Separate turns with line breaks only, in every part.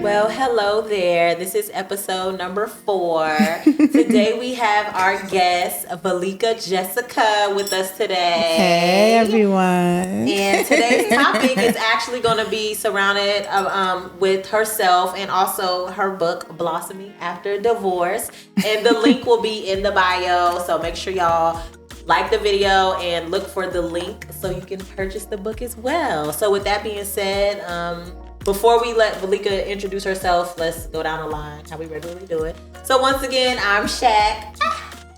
Well, hello there. This is episode number 4. Today we have our guest, Valika Jessica, with us today.
Hey, everyone.
And today's topic is actually going to be surrounded with herself and also her book, Blossoming After Divorce. And the link will be in the bio, so make sure y'all like the video and look for the link so you can purchase the book as well. So with that being said, before we let Valika introduce herself, let's go down the line how we regularly do it. So once again, I'm Shaq.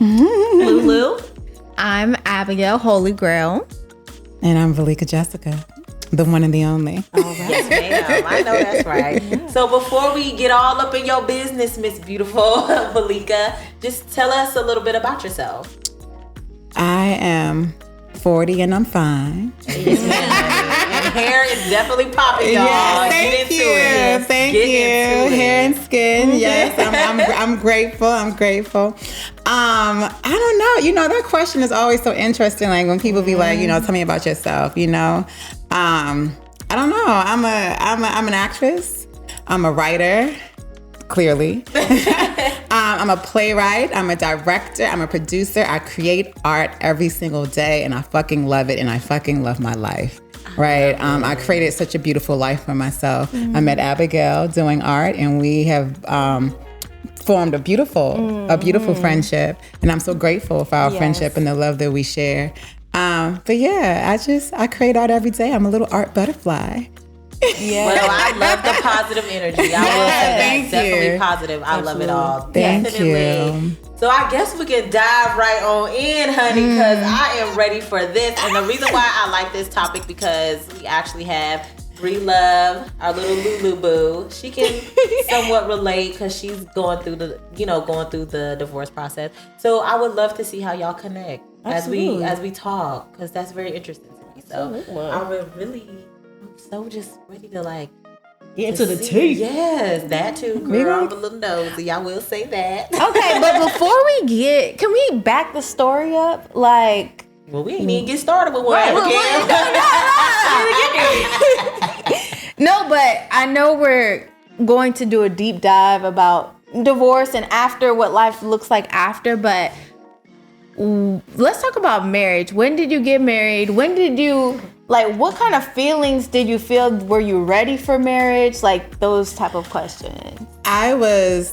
Lulu.
I'm Abigail Holy Grail.
And I'm Valika Jessica, the one and the only.
All right. Yes, ma'am. I know that's right. Yeah. So before we get all up in your business, Miss Beautiful Valika, just tell us a little bit about yourself.
I am 40 and I'm fine.
Yes, and hair is definitely popping, y'all.
Yes, thank you. Thank you. Hair and skin. Yes, I'm grateful. I'm grateful. I don't know. You know, that question is always so interesting. Like when people be like, you know, tell me about yourself. You know, I don't know. I'm an actress. I'm a writer. Clearly. I'm a playwright. I'm a director. I'm a producer. I create art every single day and I fucking love it and I fucking love my life. Right? I created such a beautiful life for myself. I met Abigail doing art and we have formed a beautiful friendship. And I'm so grateful for our friendship and the love that we share. But yeah, I create art every day. I'm a little art butterfly.
Yeah. Well, I love the positive energy. I will say that's definitely positive. I love it all.
Thank you.
So I guess we can dive right on in, honey, because I am ready for this. And the reason why I like this topic because we actually have Bree Love, our little Lulu boo. She can somewhat relate because she's going through the divorce process. So I would love to see how y'all connect as we talk because that's very interesting to me. So I'm so just ready to
get into the tea.
Yes, that too. Girl, I'm a little nosy. I will say that.
Okay, but before can we back the story up? Like,
well, we ain't even get started with one.
No, but I know we're going to do a deep dive about divorce and after what life looks like after, but let's talk about marriage. When did you get married? When did you... Like, what kind of feelings did you feel? Were you ready for marriage? Like, those type of questions.
I was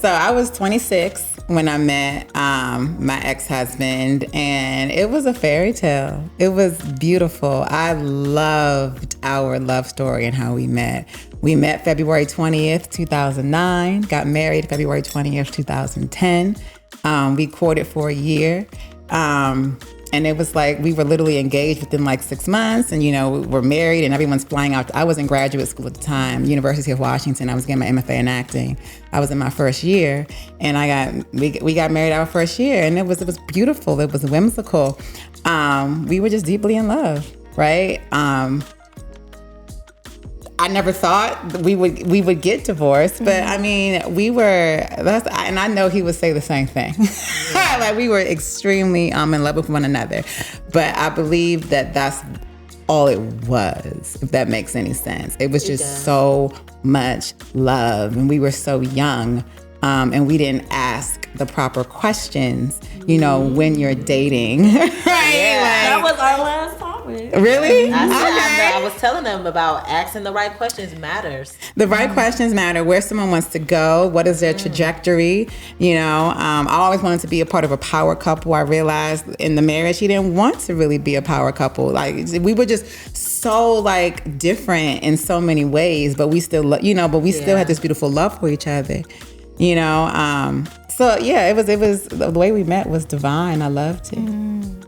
26 when I met my ex-husband, and it was a fairy tale. It was beautiful. I loved our love story and how we met. We met February 20th, 2009, got married February 20th, 2010. We courted for a year. And it was like we were literally engaged within like 6 months and, you know, we're married and everyone's flying out. I was in graduate school at the time, University of Washington. I was getting my MFA in acting. I was in my first year and we got married our first year and it was beautiful. It was whimsical. We were just deeply in love, right? I never thought we would get divorced, but I mean, and I know he would say the same thing. Like we were extremely in love with one another, but I believe that that's all it was, if that makes any sense. It was just so much love and we were so young. And we didn't ask the proper questions, you know, when you're dating. Right?
Yeah. That was our last topic.
Really?
I was telling them about asking the right questions matters.
The right questions matter. Where someone wants to go, what is their trajectory? You know, I always wanted to be a part of a power couple. I realized in the marriage, he didn't want to really be a power couple. Like we were just so like different in so many ways, but we still, still had this beautiful love for each other. You know, so yeah, it was the way we met was divine. I loved it.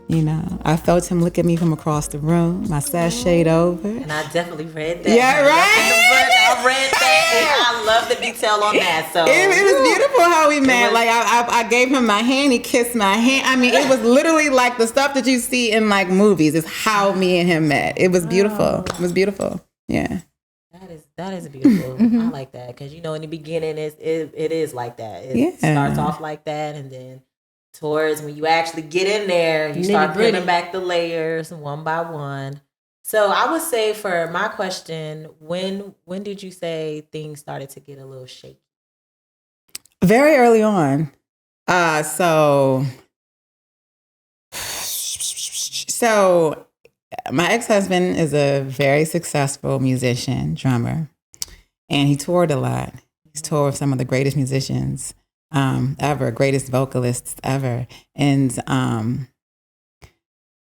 You know, I felt him look at me from across the room. My sashayed over.
And I definitely read that.
Yeah, right?
I read that and I love the detail on that. So
it was beautiful how we met. Like I gave him my hand, he kissed my hand. I mean, it was literally like the stuff that you see in like movies is how me and him met. It was beautiful. It was beautiful. Yeah.
That is beautiful. I like that because in the beginning it is like that. It starts off like that, and then towards when you actually get in there, you start peeling back the layers one by one. So I would say for my question, when did you say things started to get a little shaky?
Very early on. So my ex-husband is a very successful musician, drummer, and he toured a lot. He's toured with some of the greatest musicians ever, greatest vocalists ever. And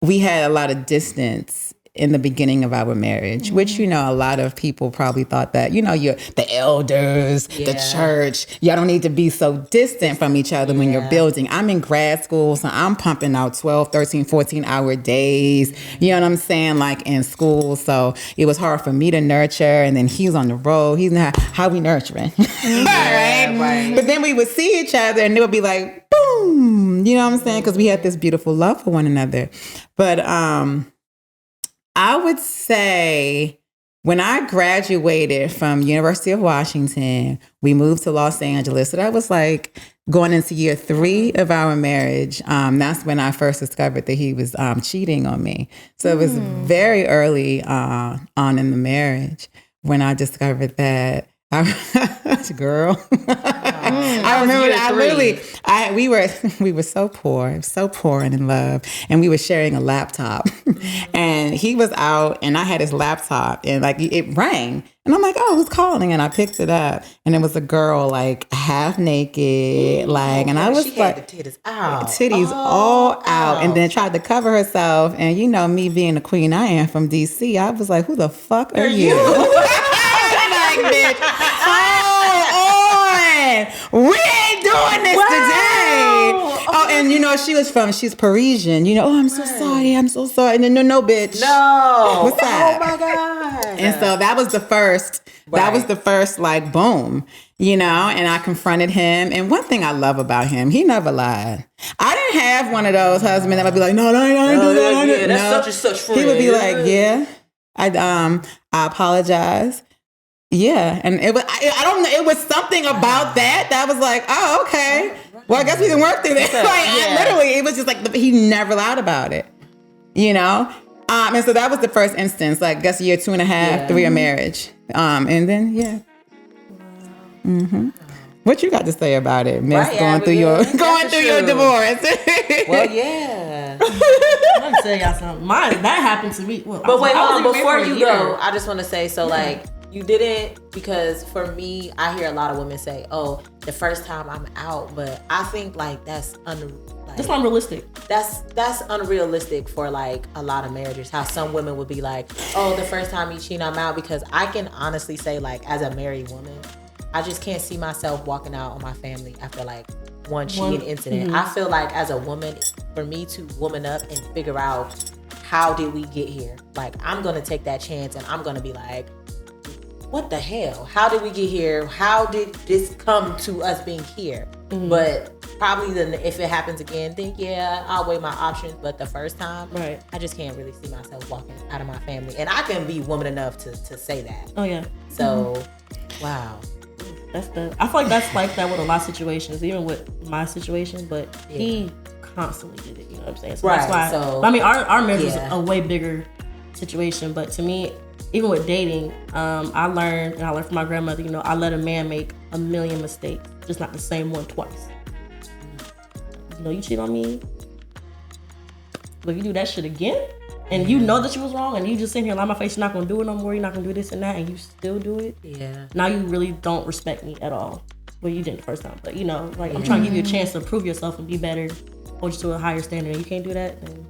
we had a lot of distance in the beginning of our marriage, which, a lot of people probably thought that, you're the elders, the church, y'all don't need to be so distant from each other when you're building. I'm in grad school, so I'm pumping out 12, 13, 14-hour days, you know what I'm saying, like in school. So it was hard for me to nurture, and then he's on the road. He's not, how we nurturing? Right? But then we would see each other, and it would be like, boom, you know what I'm saying? Because we had this beautiful love for one another. But I would say when I graduated from University of Washington, we moved to Los Angeles. So that was like going into year 3 of our marriage. That's when I first discovered that he was cheating on me. So it was very early on in the marriage when I discovered that. Girl. I remember we were so poor and in love, and we were sharing a laptop, and he was out and I had his laptop, and like it rang, and I'm like, oh, who's calling? And I picked it up, and it was a girl like half naked, like, and I was like,
the titties out,
all out, and then tried to cover herself, and me being the queen I am from DC, I was like, who the fuck are you? Like, bitch, we ain't doing this today. Oh, and she's Parisian. I'm so sorry. I'm so sorry. And then no, bitch.
No.
What's that?
Oh my God.
And so that was the first. Right. That was the first, like, boom. And I confronted him. And one thing I love about him, he never lied. I didn't have one of those husbands that would be like, no, I didn't do that.
Yeah, that's such and such friend.
He would be like, yeah, I apologize. Yeah, and it was, I don't know, it was something about that was like, oh, okay. Well, I guess we can work through this. Literally, it was just like, he never lied about it, And so that was the first instance, like, I guess year 2.5, 3 of marriage. And then, What you got to say about it, Miss, going through your divorce?
Well, yeah.
I'm gonna tell y'all something. That happened to me. Well,
but wait, hold on, before you go, I just want to say, so like, you didn't, because for me, I hear a lot of women say, oh, the first time I'm out, but I think like that's
unrealistic.
That's unrealistic for like a lot of marriages. How some women would be like, oh, the first time you cheat, I'm out. Because I can honestly say, like, as a married woman, I just can't see myself walking out on my family after like one cheating incident. I feel like as a woman, for me to woman up and figure out how did we get here, like, I'm gonna take that chance and I'm gonna be like, what the hell? How did we get here? How did this come to us being here? But probably then, if it happens again, think, I'll weigh my options. But the first time, I just can't really see myself walking out of my family. And I can be woman enough to say that.
Oh, yeah.
So, wow.
I feel like that's like that with a lot of situations, even with my situation. But he constantly did it, you know what I'm saying? So that's why. So, I mean, our marriage was a way bigger situation. But to me, even with dating, I learned from my grandmother, I let a man make a million mistakes, just not the same one twice. You cheat on me, but if you do that shit again, and you know that you was wrong, and you just sitting here lie my face, you're not gonna do it no more, you're not gonna do this and that, and you still do it, now you really don't respect me at all. Well, you didn't the first time, but like, I'm trying to give you a chance to prove yourself and be better, hold you to a higher standard, and you can't do that, then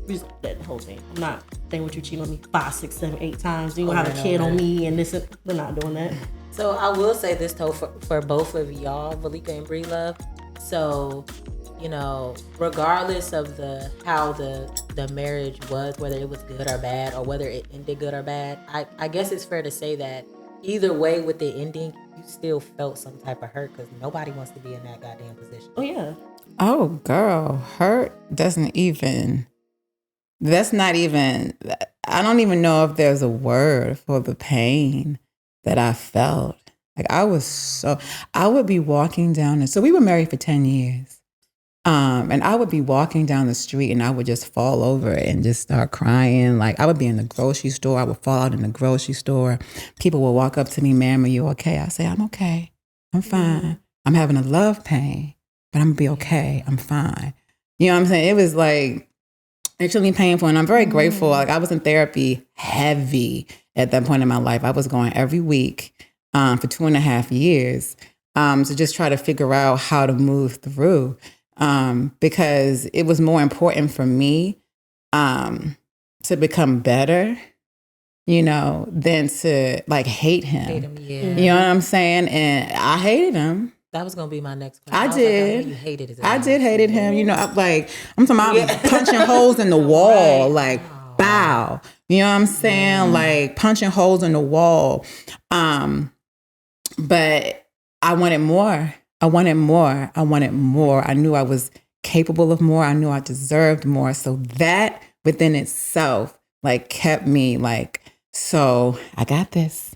just that whole thing. I'm not saying what you cheat on me 5, 6, 7, 8 times. You gonna have a kid on me, and this. We're not doing that.
So I will say this though, for both of y'all, Valika and Bree Love. So, regardless of how the marriage was, whether it was good or bad, or whether it ended good or bad, I guess it's fair to say that either way with the ending, you still felt some type of hurt, because nobody wants to be in that goddamn position.
Oh yeah.
Oh girl, hurt that's not even, I don't even know if there's a word for the pain that I felt. Like, I would be walking down, so we were married for 10 years. And I would be walking down the street and I would just fall over and just start crying. Like I would be in the grocery store. I would fall out in the grocery store. People would walk up to me, "Ma'am, are you okay?" I say, "I'm okay. I'm fine. I'm having a love pain, but I'm gonna be okay. I'm fine." You know what I'm saying? It was like extremely painful. And I'm very grateful. Like I was in therapy heavy at that point in my life. I was going every week for 2.5 years to just try to figure out how to move through. Because it was more important for me to become better, you know, than to like hate him.
Yeah.
You know what I'm saying? And I hated him.
That was gonna be my next question.
I did.
You hated his
I did hated him. You know, I'm talking about punching holes in the wall, like bow. You know what I'm saying? Like punching holes in the wall. But I wanted more. I wanted more. I knew I was capable of more. I knew I deserved more. So that within itself, like, kept me like, so I got this.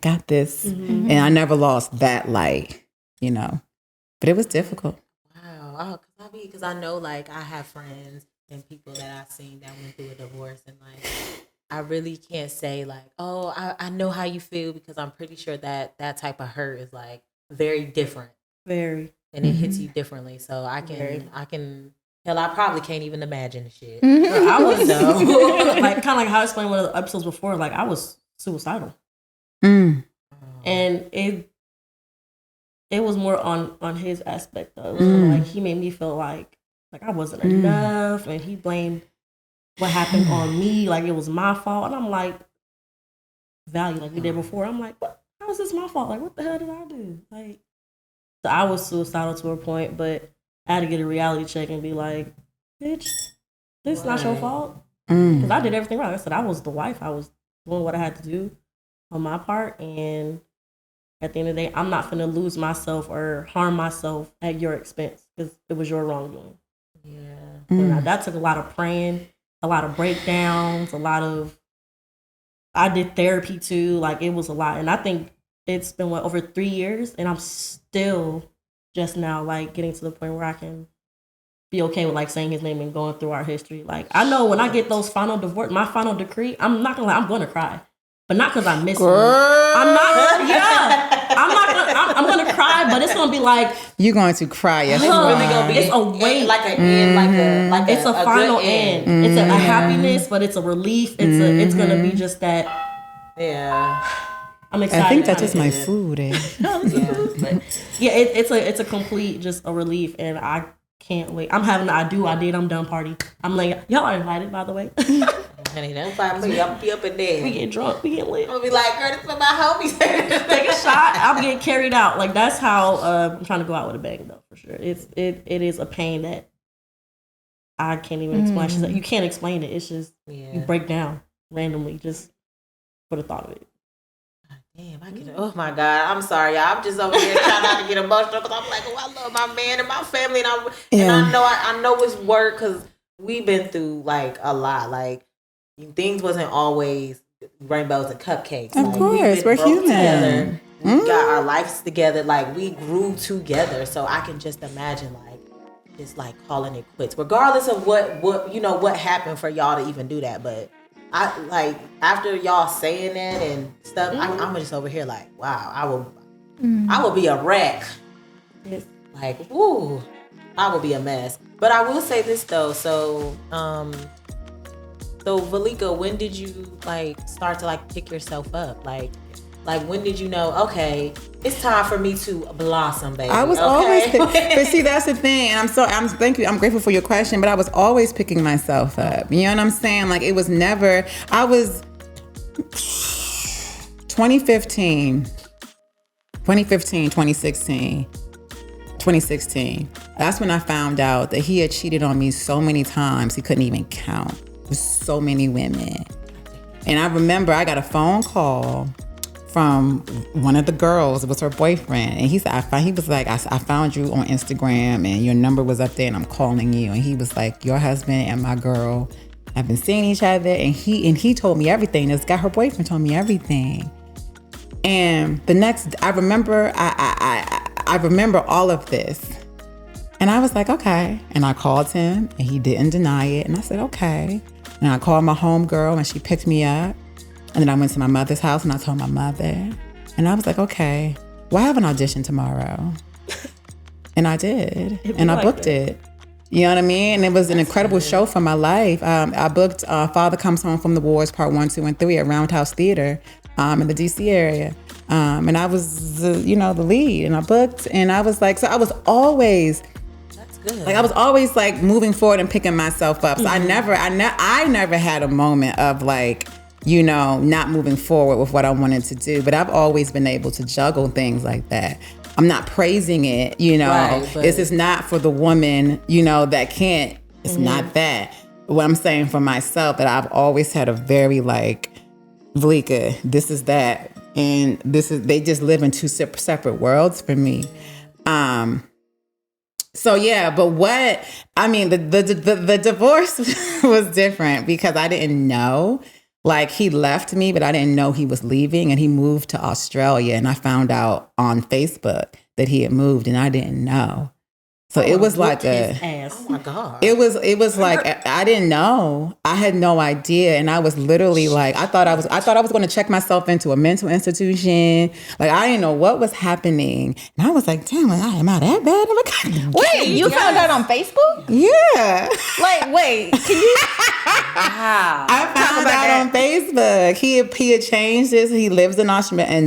And I never lost that light, you know. But it was difficult.
Wow. Because I know, like, I have friends and people that I've seen that went through a divorce, and like, I really can't say like, oh, I know how you feel, because I'm pretty sure that type of hurt is like very different.
Very.
And it hits you differently. So I probably can't even imagine the shit.
I was like, kind of like how I explained one of the episodes before, like I was suicidal. And it was more on his aspect though. It was like he made me feel like I wasn't enough, and he blamed what happened on me, like it was my fault. And I'm like, value, like we did before. I'm like, what? How is this my fault? Like, what the hell did I do? Like, so I was suicidal to a point, but I had to get a reality check and be like, bitch, this is not your fault. Because I did everything right. Like I said, I was the wife. I was doing what I had to do on my part. And at the end of the day, I'm not going to lose myself or harm myself at your expense, because it was your wrongdoing. Yeah. So that took a lot of praying, a lot of breakdowns, I did therapy too. Like, it was a lot. And I think it's been over 3 years, and I'm still just now like getting to the point where I can be okay with like saying his name and going through our history. Like, I know when I get those final divorce, my final decree, I'm not gonna lie, I'm gonna cry, but not because I miss him. I'm gonna cry, but it's gonna be like,
you're going to cry. Yes,
it's really gonna be.
It's a weight,
like an end, like
it's a final end. It's a happiness, but it's a relief. It's gonna be just that.
Yeah.
I'm excited.
I think that's just my food.
It's a complete, just a relief, and I can't wait. I'm having the I did, I'm done party. I'm like, y'all are invited, by the way.
Honey, don't find me. I'm be up in there.
We get drunk, we get lit.
I'm gonna be like, girl, this is for my homies.
Take a shot. I'm getting carried out. Like, that's how I'm trying to go out with a bang, though, for sure. It is a pain that I can't even explain. Like, you can't explain it. It's just you break down randomly just for the thought of it.
Damn, oh my God, I'm sorry, y'all. I'm just over here trying not to get emotional, because I'm like, oh, I love my man and my family, and I know it's work, because we've been through like a lot. Like, things wasn't always rainbows and cupcakes.
Of course, we're human.
Together. We got our lives together. Like, we grew together. So I can just imagine like just like calling it quits, regardless of what happened for y'all to even do that. But I like, after y'all saying that and stuff, I'm just over here like, wow, I will be a wreck. Like, woo, I will be a mess. But I will say this though, so Valika, when did you like start to like pick yourself up? Like when did you know, okay, it's time for me to blossom, baby?
I was always, but see, that's the thing. And I'm grateful for your question, but I was always picking myself up. You know what I'm saying? Like, it was never, I was 2016. That's when I found out that he had cheated on me so many times, he couldn't even count, with so many women. And I remember I got a phone call from one of the girls. It was her boyfriend, and he said, I found you on Instagram and your number was up there, and I'm calling you. And he was like, your husband and my girl have been seeing each other, and he told me everything. This guy, her boyfriend, told me everything. And the next, I remember all of this. And I was like, okay. And I called him and he didn't deny it. And I said, okay. And I called my homegirl and she picked me up. And then I went to my mother's house and I told my mother. And I was like, okay, well, I have an audition tomorrow. And I did. And I booked it. You know what I mean? And it was an incredible show for my life. I booked Father Comes Home from the Wars, Part 1, 2, and 3 at Roundhouse Theater in the DC area. And I was, the lead. And I booked. And I was like, so I was always... Good. Like I was always like moving forward and picking myself up. So I never had a moment of like, not moving forward with what I wanted to do. But I've always been able to juggle things like that. I'm not praising it, Right, it's just not for the woman, that can't. It's not that. What I'm saying for myself, that I've always had a very like, Valika, this is that, and they just live in two separate worlds for me. So yeah, but the divorce was different because I didn't know. Like he left me, but I didn't know he was leaving, and he moved to Australia, and I found out on Facebook that he had moved, and I didn't know. So it was like
oh my God.
It was like I didn't know. I had no idea, and I was literally like I thought I was going to check myself into a mental institution. Like I didn't know what was happening, and I was like, "Damn, am I that bad?"
Wait, you found out on Facebook?
Yeah.
Like, wait, can you?
Wow. I found out on Facebook. He had changed his. He lives in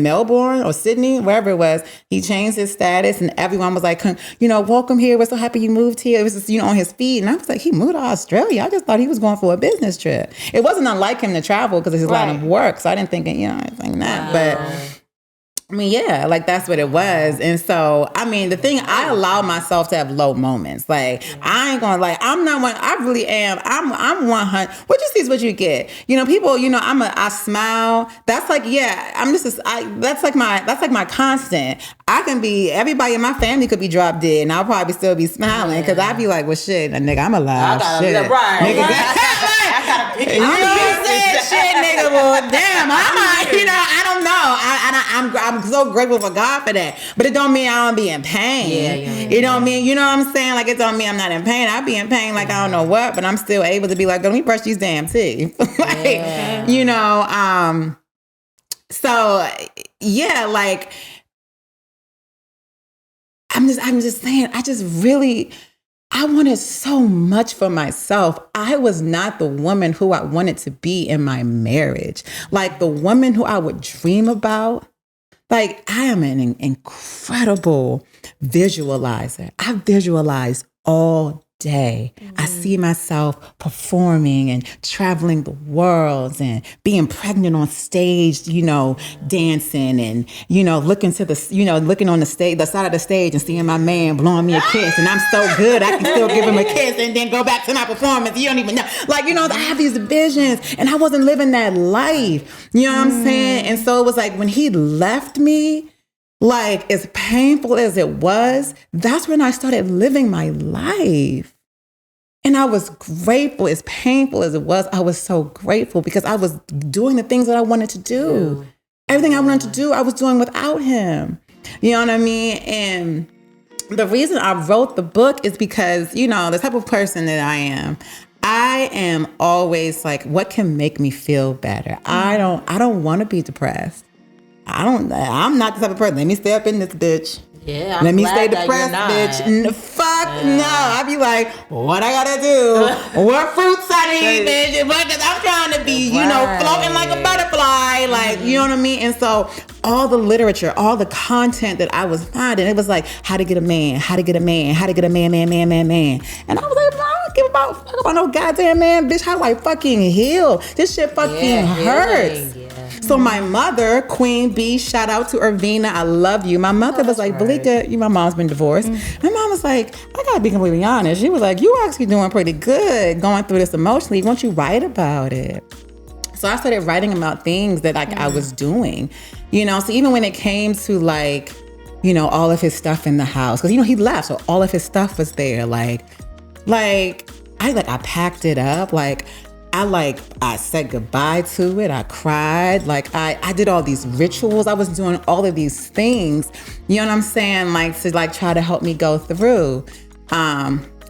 Melbourne or Sydney, wherever it was. He changed his status, and everyone was like, welcome here. We're so happy you moved here. It was just, on his feed. And I was like, he moved to Australia. I just thought he was going for a business trip. It wasn't unlike him to travel because of his line of work. So I didn't think, anything that. Wow. But yeah, like that's what it was. And so, the thing, I allow myself to have low moments. Like, I ain't gonna, like, I'm not one, I really am. I'm 100. What you see is what you get. People, I smile. That's like, that's like my constant. I can be, everybody in my family could be drop dead and I'll probably still be smiling because I'd be like, well, shit, nigga, I'm alive. Shit. You know what I'm saying? Shit, nigga, well, damn, I don't know. I'm so grateful for God for that. But it don't mean I don't be in pain. It don't mean, you know what I'm saying? Like, it don't mean I'm not in pain. I be in pain like I don't know what, but I'm still able to be like, let me brush these damn teeth. So, yeah, like, I'm just saying, I wanted so much for myself. I was not the woman who I wanted to be in my marriage. Like the woman who I would dream about. Like I am an incredible visualizer. I visualize all day. I see myself performing and traveling the world and being pregnant on stage, dancing and, looking on the stage, the side of the stage and seeing my man blowing me a kiss. And I'm so good, I can still give him a kiss and then go back to my performance. You don't even know. Like, I have these visions and I wasn't living that life. You know what I'm saying? And so it was like when he left me, like as painful as it was, that's when I started living my life. And I was grateful, as painful as it was, I was so grateful because I was doing the things that I wanted to do. Everything I wanted to do, I was doing without him. You know what I mean? And the reason I wrote the book is because, the type of person that I am always like, what can make me feel better? I don't want to be depressed. I'm not the type of person. Let me stay up in this bitch.
Yeah,
let me stay depressed, bitch. Fuck no. I be like, what I gotta do? What fruits I need, bitch? Because I'm trying to be, floating like a butterfly. Like, you know what I mean? And so all the literature, all the content that I was finding, it was like, how to get a man, how to get a man, how to get a man. And I was like, I don't give fuck about no goddamn man, bitch. How do I fucking heal? This shit fucking hurts. So my mother, Queen B, shout out to Irvina, I love you. My mother was like, Valika, my mom's been divorced. My mom was like, I gotta be completely honest. She was like, you actually doing pretty good going through this emotionally. Won't you write about it? So I started writing about things that I was doing, So even when it came to like, all of his stuff in the house, because he left, so all of his stuff was there. I packed it up, I said goodbye to it. I cried. I did all these rituals. I was doing all of these things, you know what I'm saying? To try to help me go through.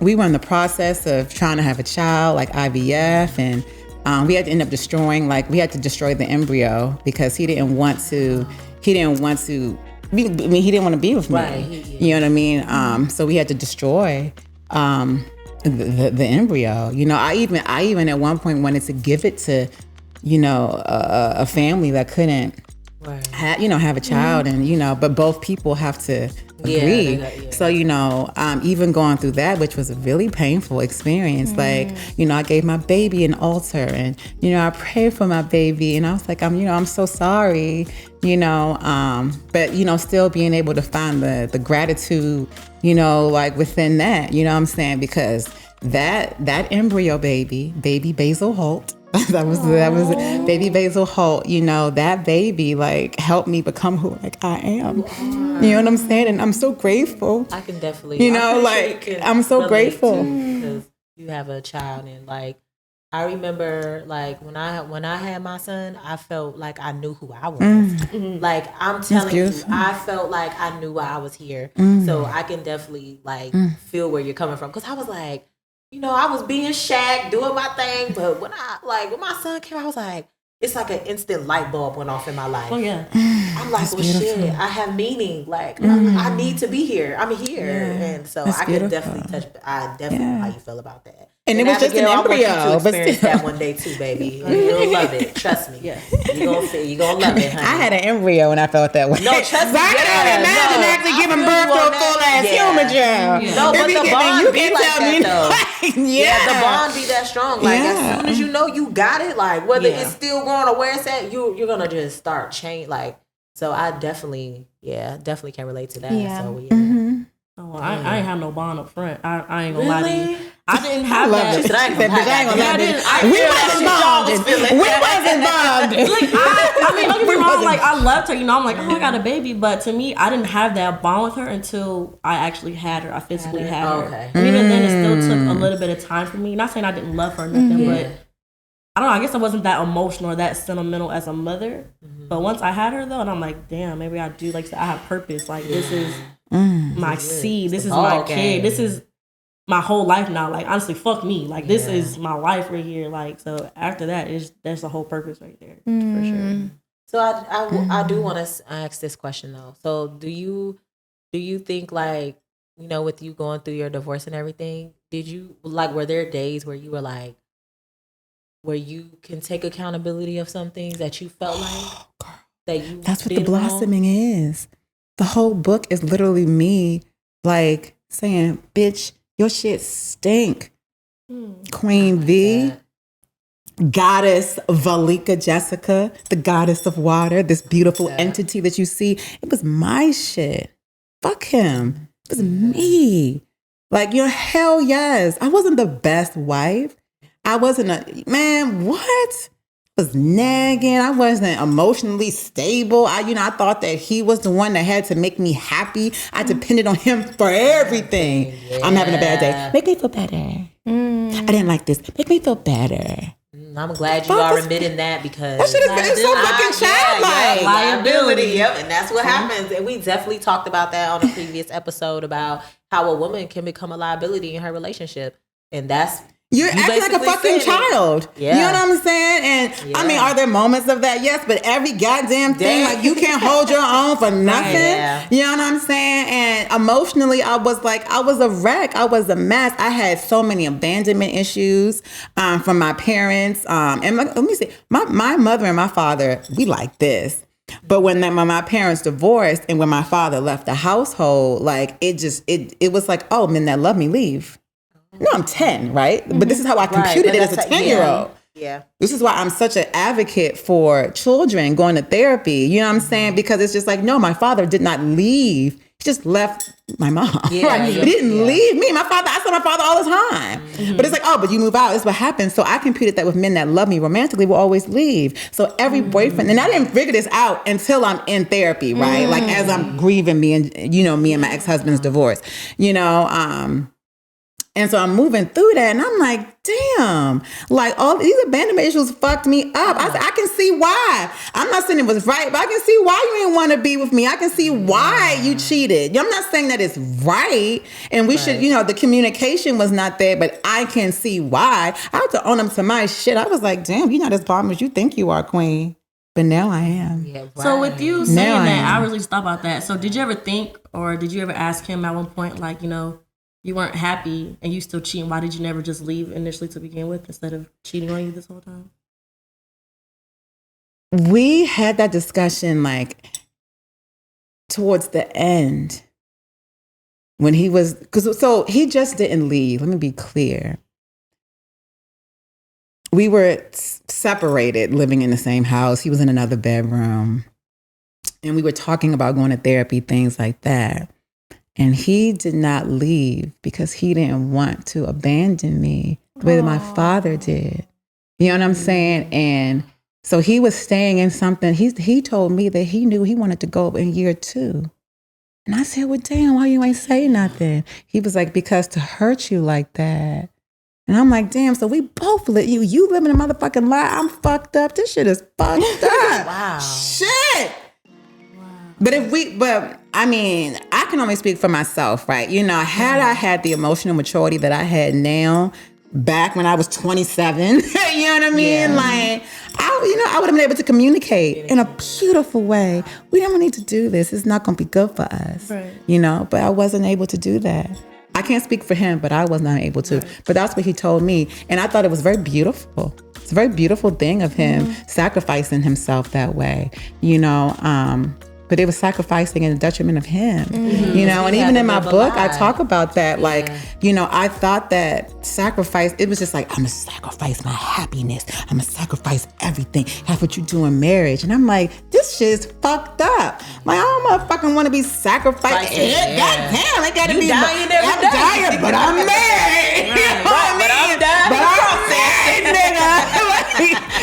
we were in the process of trying to have a child, like IVF, and we had to end up destroying the embryo because he didn't want to be with me.
Right.
You know what I mean? So we had to destroy the embryo. You know, I even at one point wanted to give it to, you know, a family that couldn't have a child, and you know, but both people have to agree. So, you know, even going through that, which was a really painful experience, like, you know, I gave my baby an altar, and, you know, I prayed for my baby, and I was like, I'm so sorry, you know, but, you know, still being able to find the gratitude, you know, like within that, you know what I'm saying? Because that embryo baby Basil Holt, that was baby Basil Holt, you know, that baby like helped me become who like I am. You know what I'm saying? And I'm so grateful.
I can definitely,
you know, like I'm so grateful
because you have a child, and like I remember like when I had my son, I felt like I knew who I was. Like I'm telling you, I felt like I knew why I was here. So I can definitely like feel where you're coming from, because I was like, you know, I was being Shaq, doing my thing, but when my son came, I was like, it's like an instant light bulb went off in my life.
Oh yeah.
I'm like, well, shit, I have meaning. Like, I need to be here. I'm here, and so I can definitely touch. I definitely know how you feel about that.
And it was just an embryo,
I want you to experience that one day too, baby. You'll love it. Trust me.
Yeah.
You gonna love it, honey.
I had an embryo when I felt that way.
No, trust me.
I can't imagine actually giving birth to a full ass human child.
No, but the bond be like that though.
Yeah,
the bond be that strong. Like as soon as you know you got it, like whether it's still going or where it's at, you're gonna just start change. Like, so I definitely can relate to that.
Yeah.
So
Oh, I ain't have no bond up front. I ain't gonna lie to you. I didn't have that.
She said, I ain't gonna lie to you. We wasn't bonded.
Like, I mean, don't get me wrong. Like, I loved her. You know, I'm like, oh, I got a baby. But to me, I didn't have that bond with her until I actually had her. I physically had her.
Okay.
And even then, it still took a little bit of time for me. Not saying I didn't love her or nothing, but I don't know. I guess I wasn't that emotional or that sentimental as a mother. But once I had her, though, and I'm like, damn, maybe I do. Like, I have purpose. Like, this is my seed. This is my kid. This is my whole life now. Like, honestly, fuck me. Like, this is my life right here. Like, so after that, that's the whole purpose right there, for sure.
So I do want to ask this question though. So do you think, like, you know, with you going through your divorce and everything, did you like, were there days where you were like, where you can take accountability of some things that you felt like that you
that's what the blossoming is. The whole book is literally me like saying, bitch, your shit stink. Queen V, goddess Valika Jessica, the goddess of water, this beautiful entity that you see. It was my shit. Fuck him. It was me. Like, you know, hell yes. I wasn't the best wife. I wasn't what? I was nagging. I wasn't emotionally stable. I thought that he was the one that had to make me happy. I depended on him for everything. I'm having a bad day. Make me feel better. I didn't like this. Make me feel better.
I'm glad you are admitting that, because
that should have been so fucking childlike.
Liability. Yep, and that's what happens. And we definitely talked about that on a previous episode about how a woman can become a liability in her relationship, and that's.
You're acting like a fucking child. Yeah. You know what I'm saying? And I mean, are there moments of that? Yes, but every goddamn thing, like, you can't hold your own for nothing. Yeah. You know what I'm saying? And emotionally, I was a wreck. I was a mess. I had so many abandonment issues from my parents. And let me see, my mother and my father, we like this. But when my parents divorced and when my father left the household, like, it was like, oh, men that love me leave. No, I'm 10, right? But this is how I computed it as a 10-year-old.
Yeah.
This is why I'm such an advocate for children going to therapy. You know what I'm saying? Because it's just like, no, my father did not leave. He just left my mom.
Yeah,
right? He didn't leave me. I saw my father all the time. But it's like, oh, but you move out. That's what happens. So I computed that with men that love me romantically will always leave. So every boyfriend, and I didn't figure this out until I'm in therapy, right? Like, as I'm grieving me and my ex-husband's divorce, And so I'm moving through that, and I'm like, damn, like all these abandonment issues fucked me up. I can see why. I'm not saying it was right, but I can see why you didn't want to be with me. I can see why you cheated. I'm not saying that it's right, and we should, the communication was not there, but I can see why. I have to own up to my shit. I was like, damn, you're not as bomb as you think you are, queen. But now I am.
Yeah, right. So with you saying that, I really thought about that. So did you ever think, or did you ever ask him at one point, like, you weren't happy and you still cheating? Why did you never just leave initially to begin with instead of cheating on you this whole time?
We had that discussion like towards the end when he was, so he just didn't leave. Let me be clear. We were separated, living in the same house. He was in another bedroom. And we were talking about going to therapy, things like that. And he did not leave because he didn't want to abandon me the way that my father did. You know what I'm saying? And so he was staying in something. He told me that he knew he wanted to go in year 2. And I said, well, damn, why you ain't say nothing? He was like, because to hurt you like that. And I'm like, damn, so we both live. You live in a motherfucking lie. I'm fucked up. This shit is fucked up.
Wow.
Shit. But I mean, I can only speak for myself, right? Had I had the emotional maturity that I had now, back when I was 27, you know what I mean? Yeah. Like, I would have been able to communicate in a beautiful way. We don't need to do this. It's not going to be good for us, right. But I wasn't able to do that. I can't speak for him, but I was not able to. Right. But that's what he told me. And I thought it was very beautiful. It's a very beautiful thing of him sacrificing himself that way, but it was sacrificing in the detriment of him, and even in my book, I talk about that. Like, I thought that sacrifice, it was just like, I'm going to sacrifice my happiness. I'm going to sacrifice everything. That's what you do in marriage. And I'm like, this shit is fucked up. Like, I don't motherfucking want to be sacrificed. God damn, I got to be dying every day. I'm dying, but I'm married. But I'm dying. But I'm married, nigga.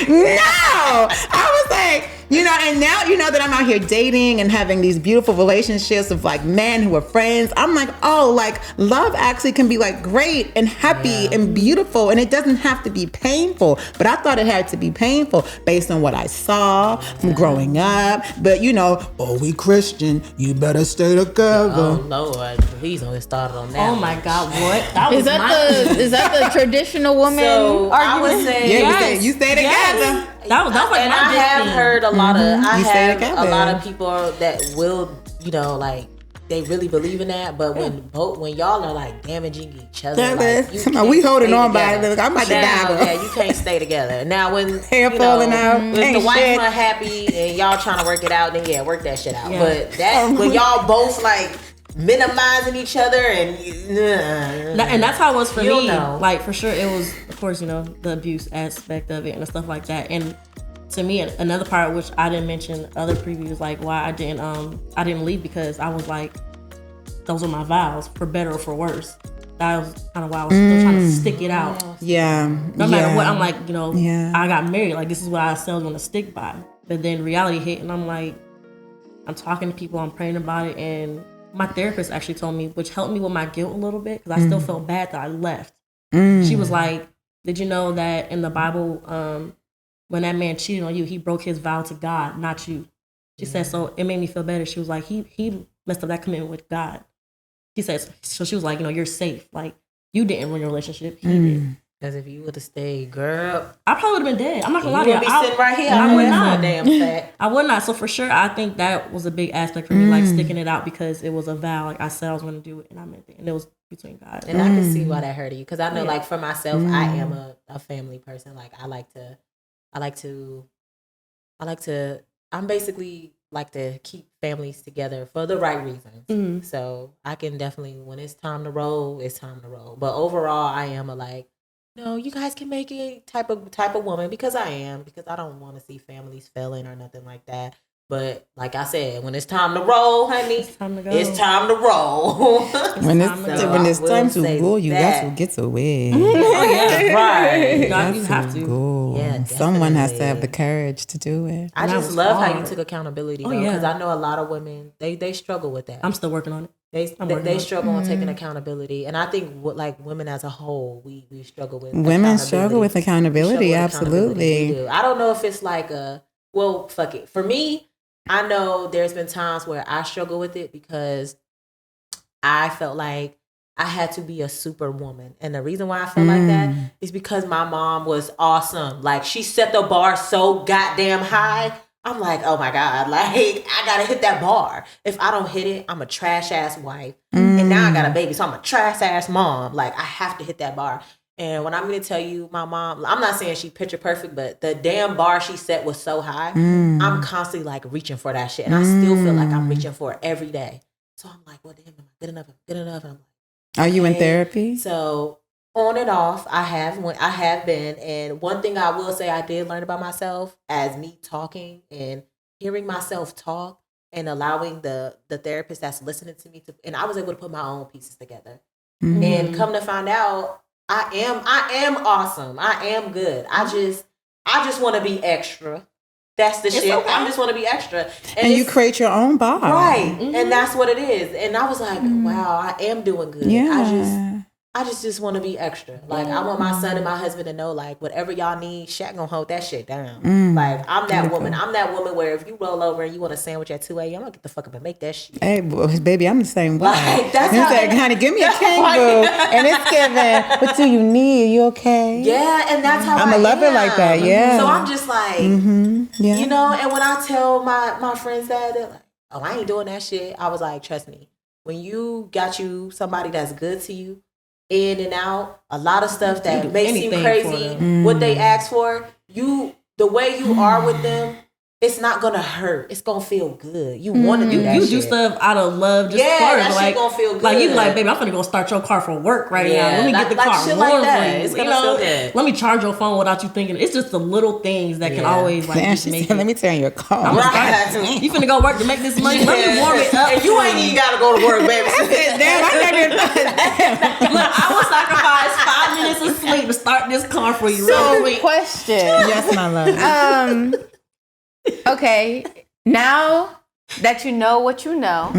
No. I was like, and now that I'm out here dating and having these beautiful relationships of like men who are friends, I'm like, oh, like love actually can be like great and happy and beautiful, and it doesn't have to be painful. But I thought it had to be painful based on what I saw from growing up. But we Christian, you better stay together.
Oh Lord, please don't get started on that.
Oh my God, what? That was
is that the traditional woman argument?
I would say
you stay together.
Yes. That was like
and I have heard a lot of a lot of people that will like they really believe in that, but when y'all are like damaging each other,
we holding on by it. I'm about to die.
Yeah, you can't stay together. Now when
hair falling out,
if the wife's unhappy and y'all trying to work it out, then work that shit out. Yeah. But that when y'all both like minimizing each other and
that's how it was for me. Like for sure, it was of course the abuse aspect of it and stuff like that. And to me, another part which I didn't mention other previews, like why I didn't leave, because I was like, those are my vows, for better or for worse. That was kind of why I was still trying to stick it out.
Yeah.
No matter what, I'm like, I got married. Like this is what I said I was gonna stick by. But then reality hit, and I'm like, I'm talking to people, I'm praying about it, and my therapist actually told me, which helped me with my guilt a little bit, because I still felt bad that I left. She was like, did you know that in the Bible, when that man cheated on you, he broke his vow to God, not you. She said, so it made me feel better. She was like, he messed up that commitment with God. She says, so she was like, you're safe. Like, you didn't ruin your relationship. He did.
Because if you would have stayed, girl,
I probably would have been dead. I'm not gonna lie to you.
Be sitting right here.
I would not.
Damn fat.
I would not. So for sure, I think that was a big aspect for me, like sticking it out, because it was a vow. Like I said I was going to do it, and I meant it, and it was between God.
And I can see why that hurted you, because I know, like for myself, I am a family person. Like I'm basically like to keep families together for the right reasons. So I can definitely, when it's time to roll, it's time to roll. But overall, I am you guys can make it type of woman, because I don't want to see families failing or nothing like that. But like I said, when it's time to roll, honey, it's time to go. It's time to roll.
When it's time to go, you got to get away.
Oh yeah, right.
You have to go. Yeah, someone has to have the courage to do it.
I just love how you took accountability, though, because I know a lot of women they struggle with that.
I'm still working on it.
They struggle on taking accountability, and I think like women as a whole, we struggle with
women struggle with accountability. Absolutely.
We do. I don't know if it's like fuck it. For me, I know there's been times where I struggle with it because I felt like I had to be a superwoman, and the reason why I felt like that is because my mom was awesome. Like she set the bar so goddamn high. I'm like, oh my God, like I gotta hit that bar. If I don't hit it, I'm a trash ass wife. And now I got a baby, so I'm a trash ass mom. Like I have to hit that bar. And when I'm gonna tell you, my mom, I'm not saying she picture perfect, but the damn bar she set was so high. I'm constantly like reaching for that shit. And I still feel like I'm reaching for it every day. So I'm like, well, damn, am I good enough? I'm good enough. And I'm like,
are you in therapy?
So on and off, I have been. And one thing I will say I did learn about myself as me talking and hearing myself talk and allowing the therapist that's listening to me and I was able to put my own pieces together. And come to find out, I am awesome. I am good. I just want to be extra. That's the shit. Okay. I just want to be extra.
And you create your own bar.
Right. And that's what it is. And I was like, wow, I am doing good.
Yeah.
I just want to be extra. Like, I want my son and my husband to know, like, whatever y'all need, Shaq gonna hold that shit down. Like, I'm that woman. I'm that woman where if you roll over and you want a sandwich at 2 a.m., I'm gonna get the fuck up and make that shit.
Hey, baby, I'm the same way.
Like, that's how
honey, give me a king boo. And it's given. What do you need? You okay?
Yeah, and that's how
I'm a lover like that, yeah.
So I'm just like, you know, and when I tell my friends that, they're like, oh, I ain't doing that shit. I was like, trust me. When you got you somebody that's good to you, in and out, a lot of stuff that may seem crazy, what they ask for, the way you are with them, it's not gonna hurt. It's gonna feel good. You want to do that.
You
shit.
do stuff out of love, just
that
like,
shit gonna feel good.
Like you be like, baby, I'm finna go start your car for work right now. Let me get the car
shit
warm
like that.
for you.
It's gonna feel good.
Let me charge your phone without you thinking. It's just the little things that can always like just make.
Let me turn your car.
You finna go work to make this money. Let me warm it up.
And you ain't even gotta go to work, baby.
Damn, I never even thought that.
Look, I will sacrifice 5 minutes of sleep to start this car for you.
So, question.
Yes, my love.
Okay, now that you know what you know,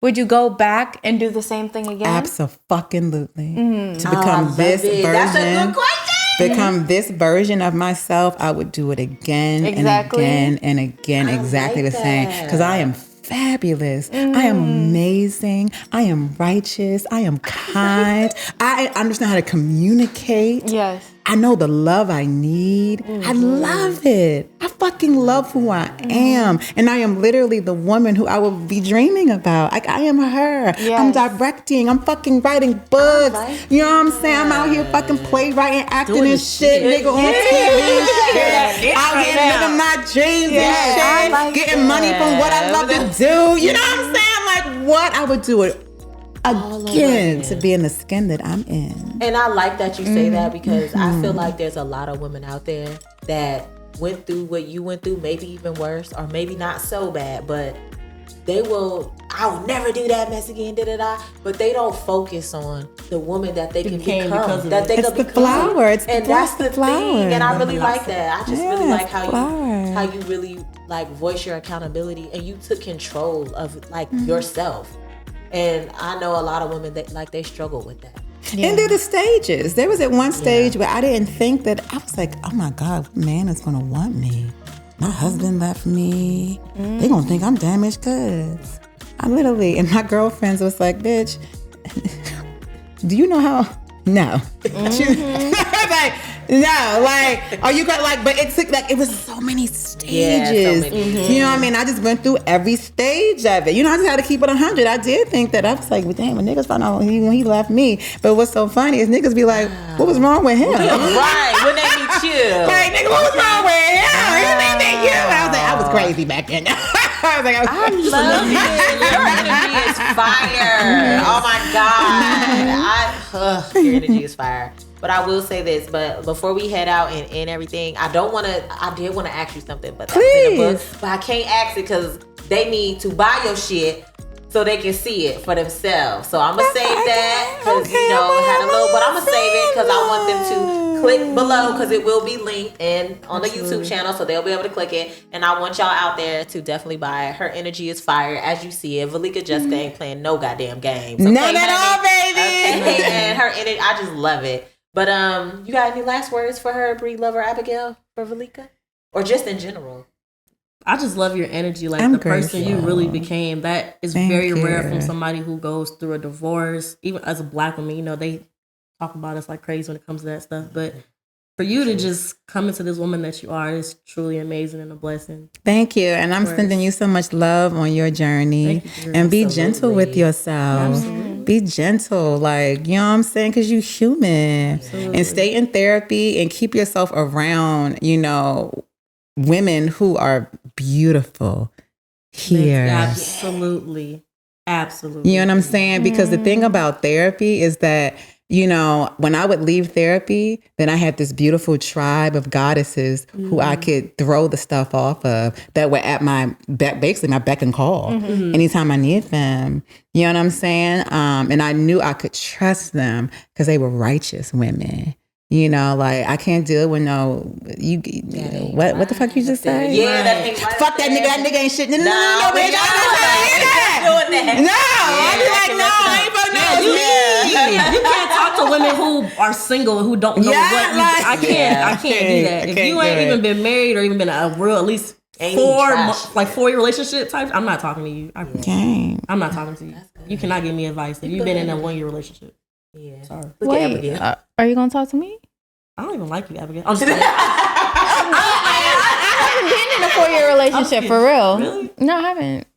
would you go back and do the same thing again?
Absolutely. To become this version.
That's a good question.
Become this version of myself, I would do it again and again and again, exactly the same. Because I am fabulous. I am amazing. I am righteous. I am kind. I understand how to communicate.
Yes.
I know the love I need. I love it. I fucking love who I am. And I am literally the woman who I will be dreaming about. Like, I am her. Yes. I'm directing. I'm fucking writing books. You know what I'm saying? I'm out here fucking playwriting, acting and shit. Nigga on TV and shit. Out here living my dreams and shit. Getting money from what I love to do. You know what I'm saying? Like, what? I would do it again to be in the skin that I'm in.
And I like that you say that because I feel like there's a lot of women out there that went through what you went through, maybe even worse, or maybe not so bad, but I will never do that mess again, but they don't focus on the woman that they can become. That they can become.
Flower.
And that's the thing. And I really like that. I just really like how you really like voice your accountability and you took control of like yourself. And I know a lot of women that like they struggle with that.
Yeah. And they're the stages. There was at one stage where I didn't think that, I was like, oh my God, what man is going to want me? My husband left me. They're going to think I'm damaged goods. I literally, and my girlfriends was like, bitch, do you know how? No. Like, no, like, are you gonna like, but it took like, it was so many stages. You know what I mean? I just went through every stage of it. You know, I just had to keep it 100. I did think that I was like, well, damn, when niggas found out he left me. But what's so funny is niggas be like, what was wrong with him?
Right, when they meet you.
Like, nigga, what was wrong with him? He didn't you. I was like, I was crazy back then. I was like,
I love it. Your energy is fire. Oh my God. Your energy is fire. But I will say this, but before we head out and end everything, I did want to ask you something, but that's in the book. But I can't ask it because they need to buy your shit so they can see it for themselves. So I'm gonna save that because had a little, but I'm gonna save it because I want them to click below because it will be linked in on the YouTube channel, so they'll be able to click it. And I want y'all out there to definitely buy it. Her energy is fire, as you see it. Valika Jessica ain't playing no goddamn games. Okay,
none at all, baby.
Okay, and her energy, I just love it. But you got any last words for her, Bree, Lover, Abigail, for Valika, or just in general?
I just love your energy, like
I'm
the
grateful.
person you really became. That is very rare from somebody who goes through a divorce. Even as a Black woman, they talk about us like crazy when it comes to that stuff. But for you to just come into this woman that you are is truly amazing and a blessing.
Thank you. And I'm sending you so much love on your journey. And be gentle with yourself. Absolutely. Be gentle. Like, you know what I'm saying? Because you're human. Absolutely. And stay in therapy and keep yourself around, women who are beautiful here.
Absolutely. Absolutely.
You know what I'm saying? Because the thing about therapy is that, when I would leave therapy, then I had this beautiful tribe of goddesses who I could throw the stuff off of that were at my basically my beck and call anytime I needed them. You know what I'm saying? And I knew I could trust them because they were righteous women. Like I can't deal with what the fuck you just said?
Yeah, that ain't right.
Fuck that nigga. That nigga ain't shit. No, bitch.
You can't talk to women who are single and who don't know I can't do that. If you ain't even been married or even been a real at least 4-year relationship type, I'm not talking to you. I'm not talking to you. You cannot give me advice if you've been in a 1-year relationship. Yeah. Sorry.
Wait, are you gonna talk to me?
I don't even like you, Abigail. I'm just
I haven't been in a 4-year relationship for real. Really? No, I haven't.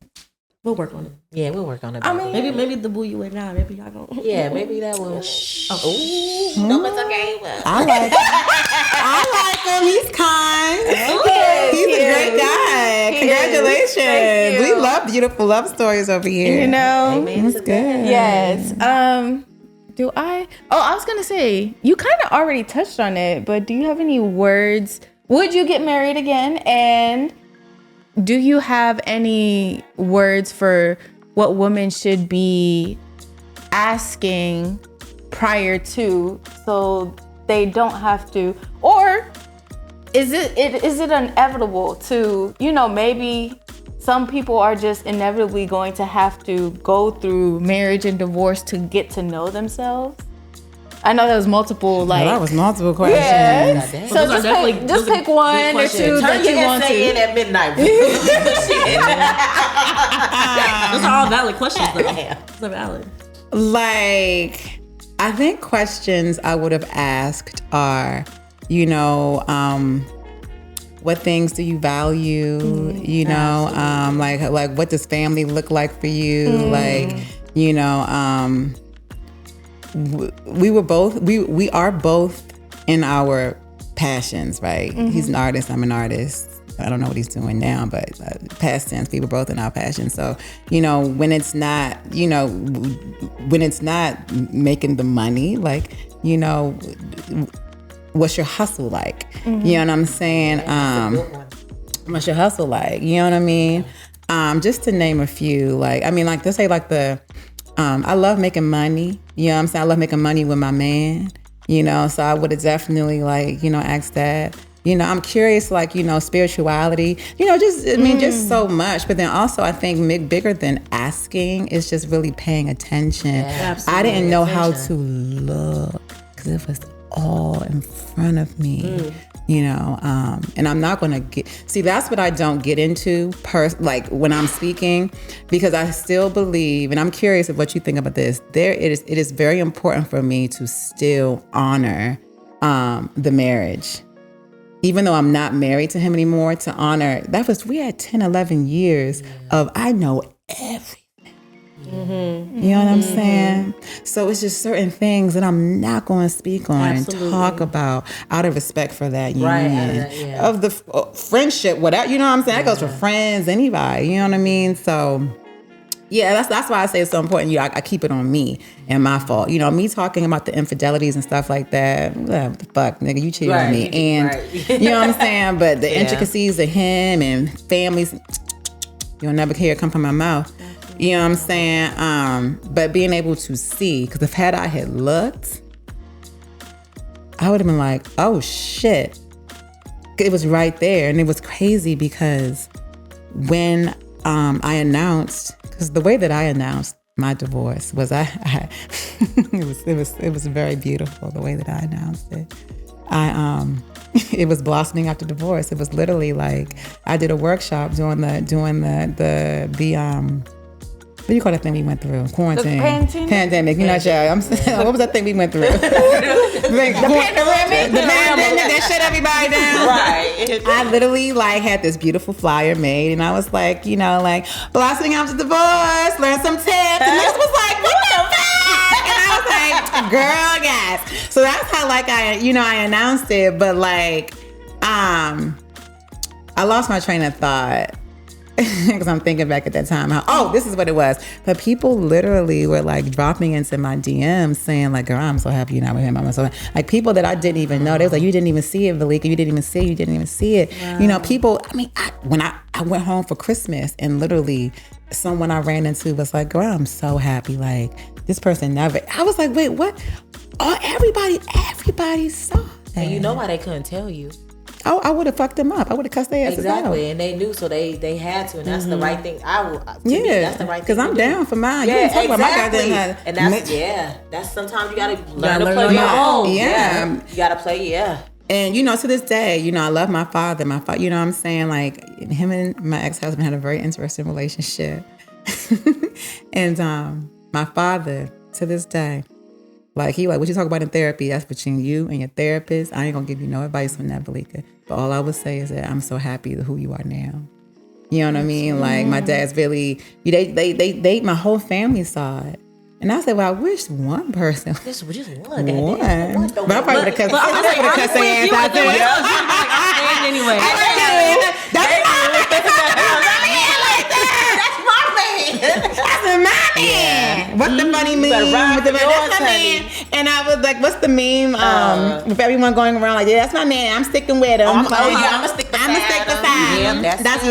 We'll work on it.
Yeah, we'll work on it.
I mean, maybe the boo you with now. Maybe y'all gonna.
Yeah, maybe that will. Don't mess up game.
I like him. He's kind. He's a great guy. Congratulations. We love beautiful love stories over here.
That's good. Yes. Do I? Oh, I was gonna say you kind of already touched on it, but do you have any words? Would you get married again? And do you have any words for what women should be asking prior to, so they don't have to, or is it inevitable to, maybe some people are just inevitably going to have to go through marriage and divorce to get to know themselves? I know that was multiple,
that was multiple questions.
Yeah. So just pick one or two that you want to.
In at midnight.
Those are all valid questions, though. Those are valid.
Like, I think questions I would have asked are, what things do you value? Like what does family look like for you? We are both in our passions, right? He's an artist, I'm an artist. I don't know what he's doing now, but past tense, we were both in our passion. So, when it's not making the money, what's your hustle like? You know what I'm saying? What's your hustle like? You know what I mean? Just to name a few, let's say I love making money. You know what I'm saying? I love making money with my man, so I would have definitely asked that. I'm curious, spirituality, just so much. But then also I think bigger than asking is just really paying attention. Yeah, I didn't know how to look because it was all in front of me, and I'm not going to that's what I don't get into when I'm speaking, because I still believe, and I'm curious of what you think about this, it is very important for me to still honor the marriage. Even though I'm not married to him anymore, to honor, we had 10, 11 years of, I know everything. You know what I'm saying? So it's just certain things that I'm not going to speak on and talk about out of respect for that union, of the friendship, whatever. You know what I'm saying? That goes for friends, anybody. You know what I mean? So yeah, that's why I say it's so important. I keep it on me and my fault. Me talking about the infidelities and stuff like that. What the fuck, nigga? You cheated on me, and you know what I'm saying. But the intricacies of him and families, you'll never hear it come from my mouth. You know what I'm saying? But being able to see, because if I had looked, I would have been like, oh shit. It was right there. And it was crazy because when I announced, because the way that I announced my divorce was it was very beautiful the way that I announced it. It was blossoming after divorce. It was literally like I did a workshop doing the what do you call that thing we went through? Quarantine. Pandemic. You know, child. What was that thing we went through? the pandemic. The pandemic that shut everybody down. Right. I literally like had this beautiful flyer made, and I was like, you know, like blossoming after divorce, learn some tips, and this was like, what the fuck? And I was like, girl, yes. So that's how like I announced it, but like, I lost my train of thought. Because I'm thinking back at that time, this is what it was. But people literally were like dropping into my DMs saying like, girl, I'm so happy you're not with him. I'm so like people that I didn't even know. They was like, you didn't even see it, Valika. You didn't even see it. Wow. You know, people, when I went home for Christmas and literally someone I ran into was like, girl, I'm so happy. Like this person never, I was like, wait, what? Oh, everybody saw that.
And you know why they couldn't tell you.
Oh, I would have fucked them up. I would have cussed their asses out.
Exactly, and they knew, so they had to, and that's the right thing. That's the right thing.
Because I'm down for mine. Yeah, you talk about my goddamn.
And that's sometimes you gotta learn to play your own. Yeah, you gotta play. Yeah.
And to this day, I love my father. You know what I'm saying? Like him and my ex-husband had a very interesting relationship, and my father to this day. Like, what you talk about in therapy, that's between you and your therapist. I ain't gonna give you no advice on that, Valika. But all I would say is that I'm so happy with who you are now. You know what I mean? Like, my dad's really, they my whole family saw it. And I said, well, I wish one person.
Just one.
But I probably would have cussed their ass out there.
Anyway.
That's my man. What's the funny meme? That's my man. And I was like, what's the meme? With everyone going around like, yeah, that's my man. I'm sticking with him.
I'm gonna stick beside him.
That's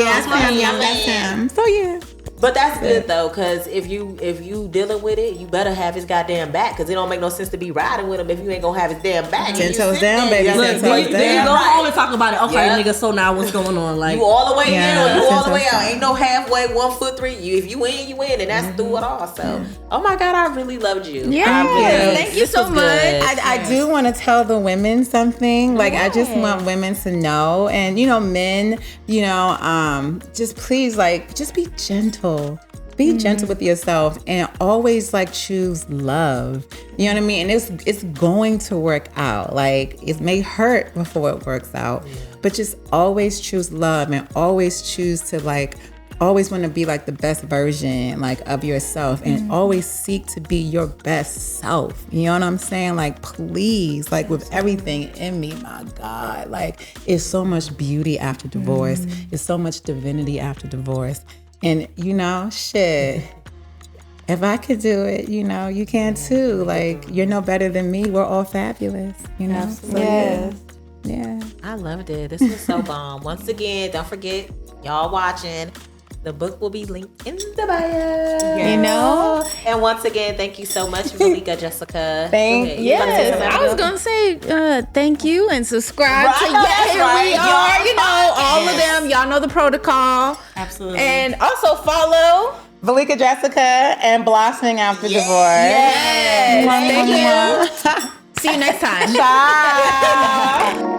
him. So yeah.
But that's good though, because if you dealing with it, you better have his goddamn back, because it don't make no sense to be riding with him if you ain't gonna have his damn back.
10 toes down, baby.
Look, then you go home and talk about it. Okay, nigga, so now what's going on? Like,
you all the way in or you all the way out. Ain't no halfway, 1 foot 3. If you win, you win, and that's through it all. So, oh my God, I really loved you.
Yeah,
thank you so much.
I do want to tell the women something. Like, I just want women to know, and men, just please, just be gentle. Be gentle with yourself and always choose love. You know what I mean? And it's going to work out. Like, it may hurt before it works out, but just always choose love and always choose to always want to be the best version of yourself and always seek to be your best self. You know what I'm saying? Please, with everything in me, my God, it's so much beauty after divorce. It's so much divinity after divorce. And, shit, if I could do it, you can too. You're no better than me. We're all fabulous,
Absolutely.
So, yeah.
I loved it. This was so bomb. Once again, don't forget, y'all watching, the book will be linked in the bio. And once again, thank you so much, Valika Jessica.
Yes, I was going to say thank you and subscribe to Here We Are. All of them. Y'all know the protocol.
Absolutely.
And also follow
Valika Jessica and Blossoming After Divorce.
Yes. Thank you. See you next time.
Bye.